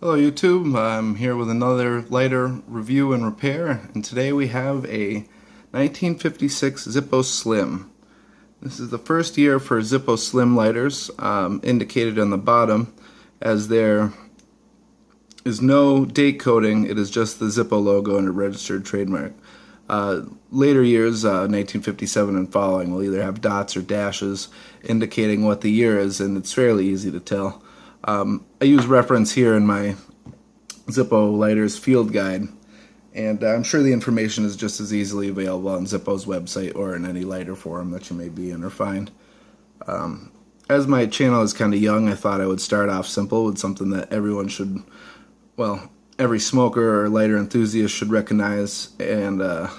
Hello YouTube, I'm here with another lighter review and repair, and today we have a 1956 ZIppo Slim. This is the first year for ZIppo Slim lighters, indicated on the bottom, as there is no date coding. It is just the ZIppo logo and a registered trademark. Later years, 1957 and following, will either have dots or dashes indicating what the year is, and it's fairly easy to tell. I use reference here in my ZIppo lighters field guide, and I'm sure the information is just as easily available on ZIppo's website or in any lighter forum that you may be in or find. As my channel is kind of young, I thought I would start off simple with something that everyone should, well, every smoker or lighter enthusiast should recognize, and it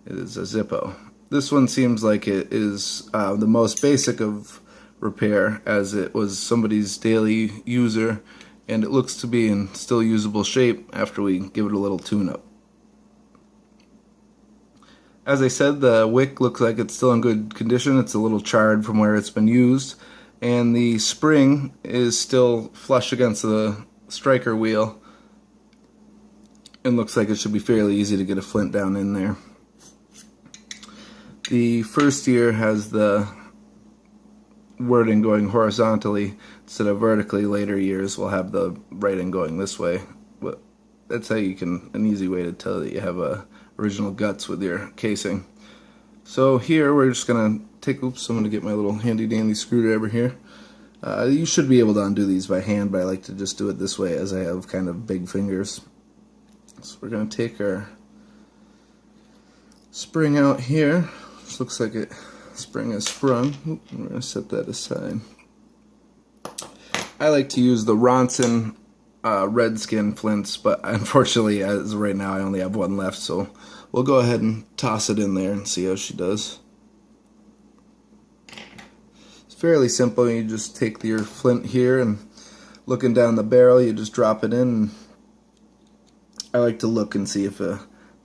is a ZIppo. This one seems like it is the most basic of repair, as it was somebody's daily user, and it looks to be in still usable shape after we give it a little tune-up. As I said, the wick looks like it's still in good condition. It's a little charred from where it's been used, and the spring is still flush against the striker wheel, and looks like it should be fairly easy to get a flint down in there. The first year has the wording going horizontally instead of vertically. Later years will have the writing going this way. But that's how you can, an easy way to tell that you have original guts with your casing. So here we're just gonna take, I'm gonna get my little handy dandy screwdriver here. You should be able to undo these by hand, but I like to just do it this way as I have kind of big fingers. So we're gonna take our spring out here. This looks like it spring has sprung. I'm going to set that aside. I like to use the Ronson Redskin flints, but unfortunately as of right now I only have one left, so we'll go ahead and toss it in there and see how she does. It's fairly simple. You just take your flint here, and looking down the barrel you just drop it in. I like to look and see if the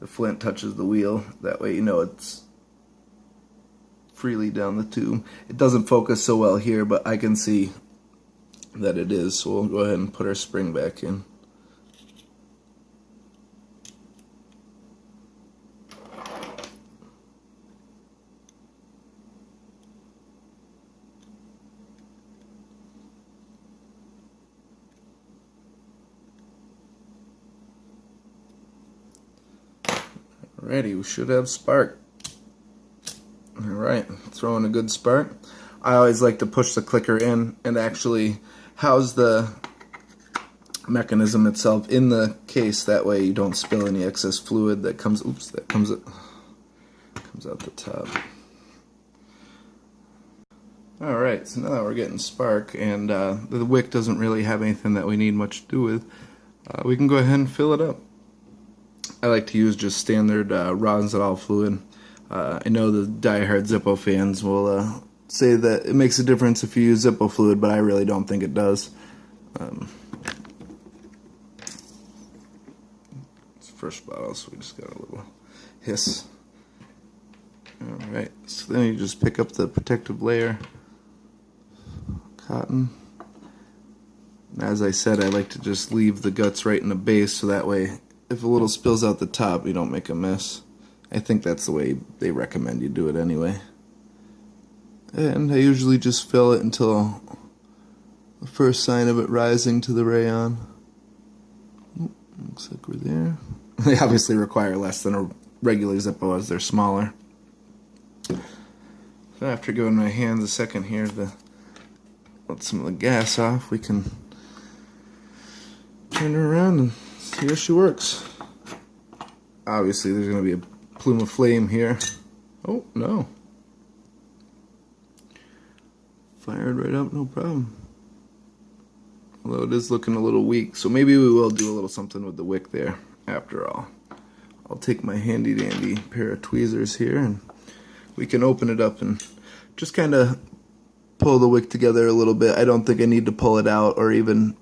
flint touches the wheel. That way you know it's freely down the tube. It doesn't focus so well here, but I can see that it is, so we'll go ahead and put our spring back in. Alrighty, we should have spark. Alright, throwing a good spark. I always like to push the clicker in and actually house the mechanism itself in the case. That way you don't spill any excess fluid that comes, comes out the top. Alright, so now that we're getting spark, and the wick doesn't really have anything that we need much to do with, we can go ahead and fill it up. I like to use just standard Rosin fluid. I know the die-hard ZIppo fans will say that it makes a difference if you use ZIppo fluid, but I really don't think it does. It's the first bottle, so we just got a little hiss. Alright, so then you just pick up the protective layer, cotton. And as I said, I like to just leave the guts right in the base, so that way if a little spills out the top, you don't make a mess. I think that's the way they recommend you do it anyway. And I usually just fill it until the first sign of it rising to the rayon. Looks like we're there. They obviously require less than a regular Zippo as they're smaller. So after giving my hands a second here to let some of the gas off, we can turn her around and see how she works. Obviously there's going to be a plume of flame here. Oh, no. Fired right up, no problem. Although it is looking a little weak, so maybe we will do a little something with the wick there after all. I'll take my handy dandy pair of tweezers here, and we can open it up and just kind of pull the wick together a little bit. I don't think I need to pull it out or even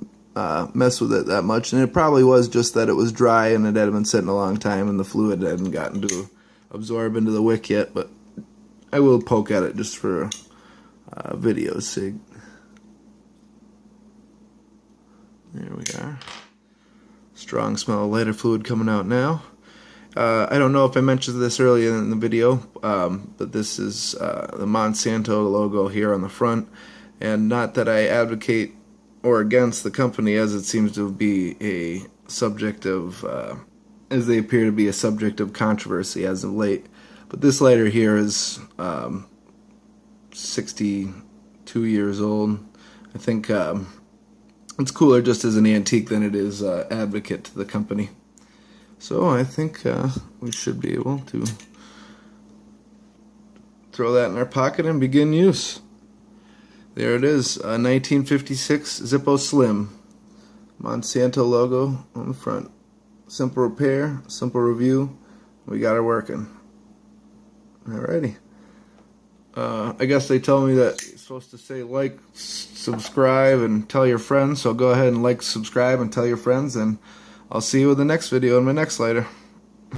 mess with it that much, and it probably was just that it was dry and it had been sitting a long time and the fluid hadn't gotten to absorb into the wick yet, but I will poke at it just for video's sake. There we are. Strong smell of lighter fluid coming out now. I don't know if I mentioned this earlier in the video, but this is the Monsanto logo here on the front. And not that I advocate or against the company, as it seems to be a subject of, as they appear to be a subject of controversy as of late. But this lighter here is 62 years old. I think it's cooler just as an antique than it is advocate to the company. So I think we should be able to throw that in our pocket and begin use. There it is, a 1956 Zippo Slim. Monsanto logo on the front. Simple repair, simple review. We got her working. Alrighty. I guess they told me that you're supposed to say like, subscribe, and tell your friends. So go ahead and like, subscribe, and tell your friends. And I'll see you with the next video in my next lighter.